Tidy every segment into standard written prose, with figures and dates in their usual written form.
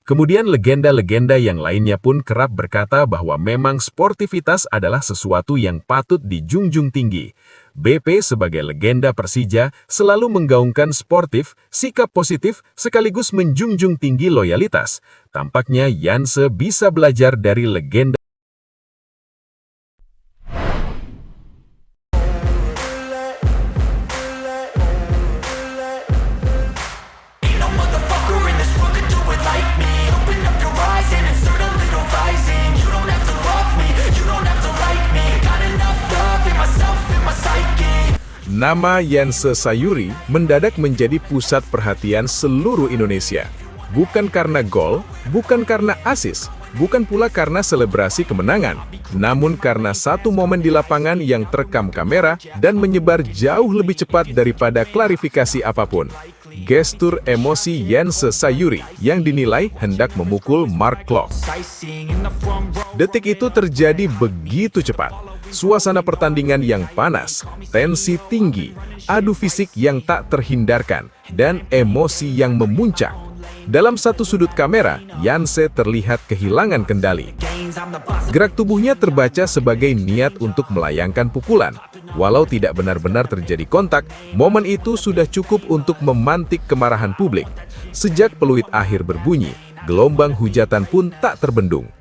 Kemudian legenda-legenda yang lainnya pun kerap berkata bahwa memang sportivitas adalah sesuatu yang patut dijunjung tinggi. BP sebagai legenda Persija selalu menggaungkan sportif, sikap positif, sekaligus menjunjung tinggi loyalitas. Tampaknya Janse bisa belajar dari legenda. Nama Janse Sayuri mendadak menjadi pusat perhatian seluruh Indonesia. Bukan karena gol, bukan karena assist, bukan pula karena selebrasi kemenangan, namun karena satu momen di lapangan yang terekam kamera dan menyebar jauh lebih cepat daripada klarifikasi apapun. Gestur emosi Janse Sayuri yang dinilai hendak memukul Mark Klok. Detik itu terjadi begitu cepat. Suasana pertandingan yang panas, tensi tinggi, adu fisik yang tak terhindarkan, dan emosi yang memuncak. Dalam satu sudut kamera, Janse terlihat kehilangan kendali. Gerak tubuhnya terbaca sebagai niat untuk melayangkan pukulan. Walau tidak benar-benar terjadi kontak, momen itu sudah cukup untuk memantik kemarahan publik. Sejak peluit akhir berbunyi, gelombang hujatan pun tak terbendung.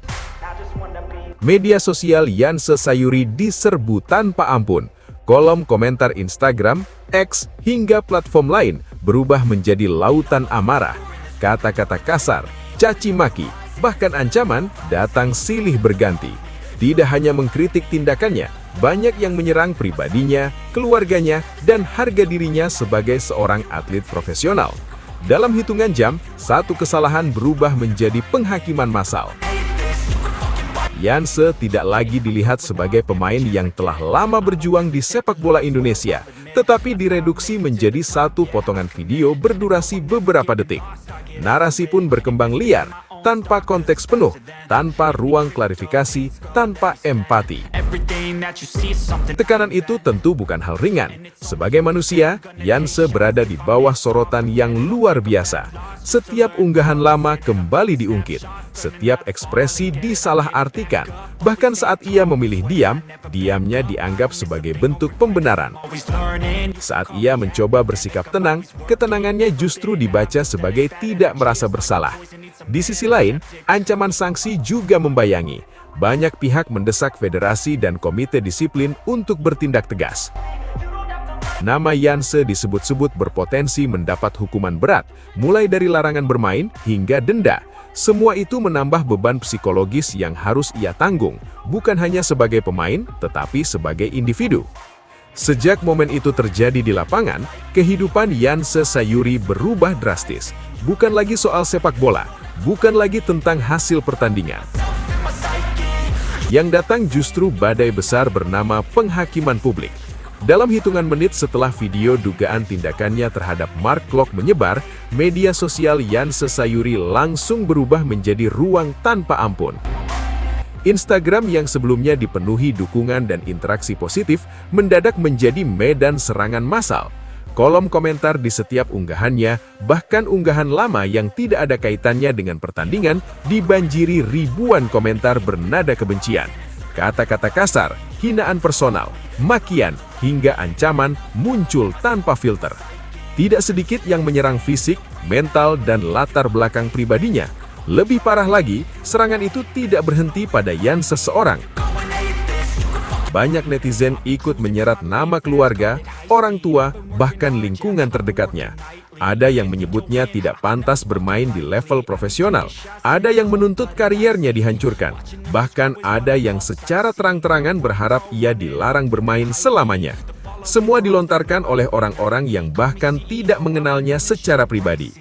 Media sosial Janse Sayuri diserbu tanpa ampun. Kolom komentar Instagram, X, hingga platform lain berubah menjadi lautan amarah. Kata-kata kasar, caci maki, bahkan ancaman datang silih berganti. Tidak hanya mengkritik tindakannya, banyak yang menyerang pribadinya, keluarganya, dan harga dirinya sebagai seorang atlet profesional. Dalam hitungan jam, satu kesalahan berubah menjadi penghakiman massal. Janse tidak lagi dilihat sebagai pemain yang telah lama berjuang di sepak bola Indonesia, tetapi direduksi menjadi satu potongan video berdurasi beberapa detik. Narasi pun berkembang liar, tanpa konteks penuh, tanpa ruang klarifikasi, tanpa empati. Tekanan itu tentu bukan hal ringan. Sebagai manusia, Janse berada di bawah sorotan yang luar biasa. Setiap unggahan lama kembali diungkit. Setiap ekspresi disalahartikan. Bahkan saat ia memilih diam, diamnya dianggap sebagai bentuk pembenaran. Saat ia mencoba bersikap tenang, ketenangannya justru dibaca sebagai tidak merasa bersalah. Di sisi lain, ancaman sanksi juga membayangi. Banyak pihak mendesak federasi dan komite disiplin untuk bertindak tegas. Nama Janse disebut-sebut berpotensi mendapat hukuman berat, mulai dari larangan bermain hingga denda. Semua itu menambah beban psikologis yang harus ia tanggung, bukan hanya sebagai pemain, tetapi sebagai individu. Sejak momen itu terjadi di lapangan, kehidupan Janse Sayuri berubah drastis. Bukan lagi soal sepak bola, bukan lagi tentang hasil pertandingan. Yang datang justru badai besar bernama penghakiman publik. Dalam hitungan menit setelah video dugaan tindakannya terhadap Mark Klok menyebar, media sosial Janse Sayuri langsung berubah menjadi ruang tanpa ampun. Instagram yang sebelumnya dipenuhi dukungan dan interaksi positif mendadak menjadi medan serangan massal. Kolom komentar di setiap unggahannya, bahkan unggahan lama yang tidak ada kaitannya dengan pertandingan, dibanjiri ribuan komentar bernada kebencian. Kata-kata kasar, hinaan personal, makian, hingga ancaman muncul tanpa filter. Tidak sedikit yang menyerang fisik, mental, dan latar belakang pribadinya. Lebih parah lagi, serangan itu tidak berhenti pada Janse seorang. Banyak netizen ikut menyerat nama keluarga, orang tua, bahkan lingkungan terdekatnya. Ada yang menyebutnya tidak pantas bermain di level profesional. Ada yang menuntut kariernya dihancurkan. Bahkan ada yang secara terang-terangan berharap ia dilarang bermain selamanya. Semua dilontarkan oleh orang-orang yang bahkan tidak mengenalnya secara pribadi.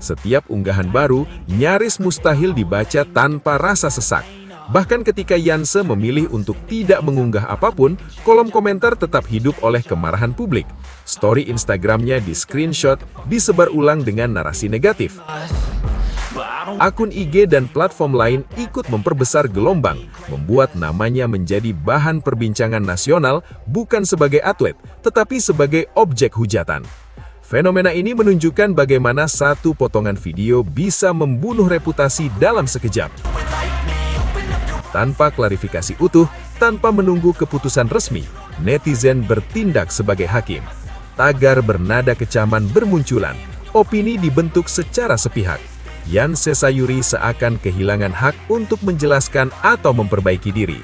Setiap unggahan baru nyaris mustahil dibaca tanpa rasa sesak. Bahkan ketika Janse memilih untuk tidak mengunggah apapun, kolom komentar tetap hidup oleh kemarahan publik. Story Instagramnya di-screenshot, disebar ulang dengan narasi negatif. Akun IG dan platform lain ikut memperbesar gelombang, membuat namanya menjadi bahan perbincangan nasional bukan sebagai atlet, tetapi sebagai objek hujatan. Fenomena ini menunjukkan bagaimana satu potongan video bisa membunuh reputasi dalam sekejap. Tanpa klarifikasi utuh, tanpa menunggu keputusan resmi, netizen bertindak sebagai hakim. Tagar bernada kecaman bermunculan, opini dibentuk secara sepihak. Yanse Sayuri seakan kehilangan hak untuk menjelaskan atau memperbaiki diri.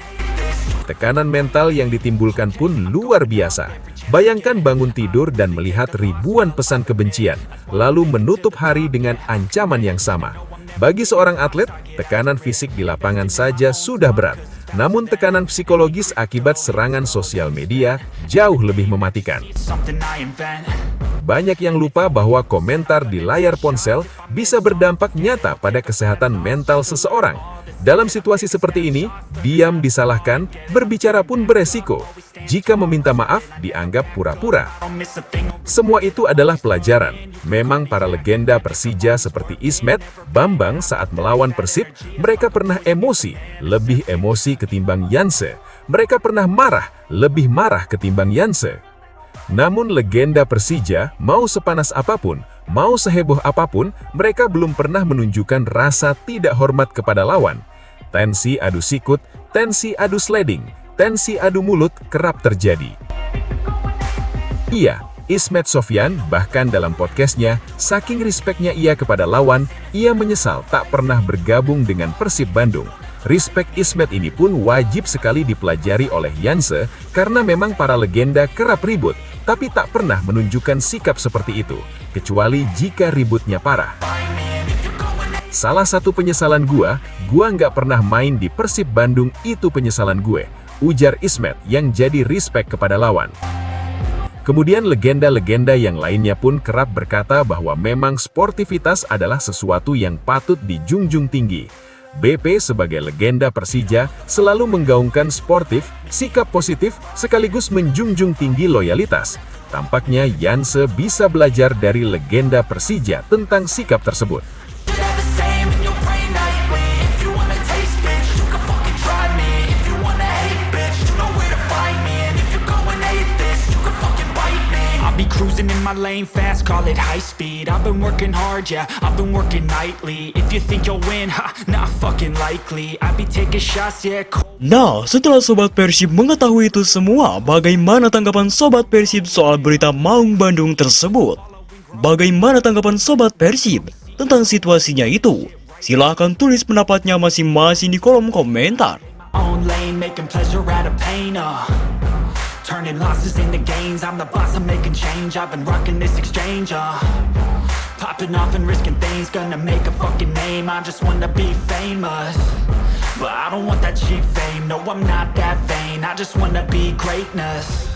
Tekanan mental yang ditimbulkan pun luar biasa. Bayangkan bangun tidur dan melihat ribuan pesan kebencian, lalu menutup hari dengan ancaman yang sama. Bagi seorang atlet, tekanan fisik di lapangan saja sudah berat. Namun tekanan psikologis akibat serangan sosial media jauh lebih mematikan. Banyak yang lupa bahwa komentar di layar ponsel bisa berdampak nyata pada kesehatan mental seseorang. Dalam situasi seperti ini, diam disalahkan, berbicara pun beresiko. Jika meminta maaf, dianggap pura-pura. Semua itu adalah pelajaran. Memang para legenda Persija seperti Ismet, Bambang saat melawan Persib, mereka pernah emosi, lebih emosi ketimbang Yanse. Mereka pernah marah, lebih marah ketimbang Yanse. Namun legenda Persija, mau sepanas apapun, mau seheboh apapun, mereka belum pernah menunjukkan rasa tidak hormat kepada lawan. Tensi adu sikut, tensi adu sliding, tensi adu mulut kerap terjadi. Iya, Ismet Sofyan bahkan dalam podcastnya, saking respeknya ia kepada lawan, ia menyesal tak pernah bergabung dengan Persib Bandung. Respek Ismet ini pun wajib sekali dipelajari oleh Yanse karena memang para legenda kerap ribut, tapi tak pernah menunjukkan sikap seperti itu, kecuali jika ributnya parah. Salah satu penyesalan gua nggak pernah main di Persib Bandung, itu penyesalan gue, ujar Ismet yang jadi respek kepada lawan. Kemudian legenda-legenda yang lainnya pun kerap berkata bahwa memang sportivitas adalah sesuatu yang patut dijunjung tinggi. BP sebagai legenda Persija selalu menggaungkan sportif, sikap positif, sekaligus menjunjung tinggi loyalitas. Tampaknya Yanse bisa belajar dari legenda Persija tentang sikap tersebut. Cruising in my lane fast, call it high speed. I've been working hard, yeah, I've been working nightly. If you think you'll win, ha, not fucking likely. I be taking shots, yeah. Nah, setelah Sobat Persib mengetahui itu semua, bagaimana tanggapan Sobat Persib soal berita Maung Bandung tersebut? Bagaimana tanggapan Sobat Persib tentang situasinya itu? Silahkan tulis pendapatnya masing-masing di kolom komentar. Own lane, making pleasure out of pain, turning losses into gains, I'm the boss, I'm making change. I've been rocking this exchange, popping off and risking things, gonna make a fucking name. I just wanna be famous, but I don't want that cheap fame. No, I'm not that vain, I just wanna be greatness.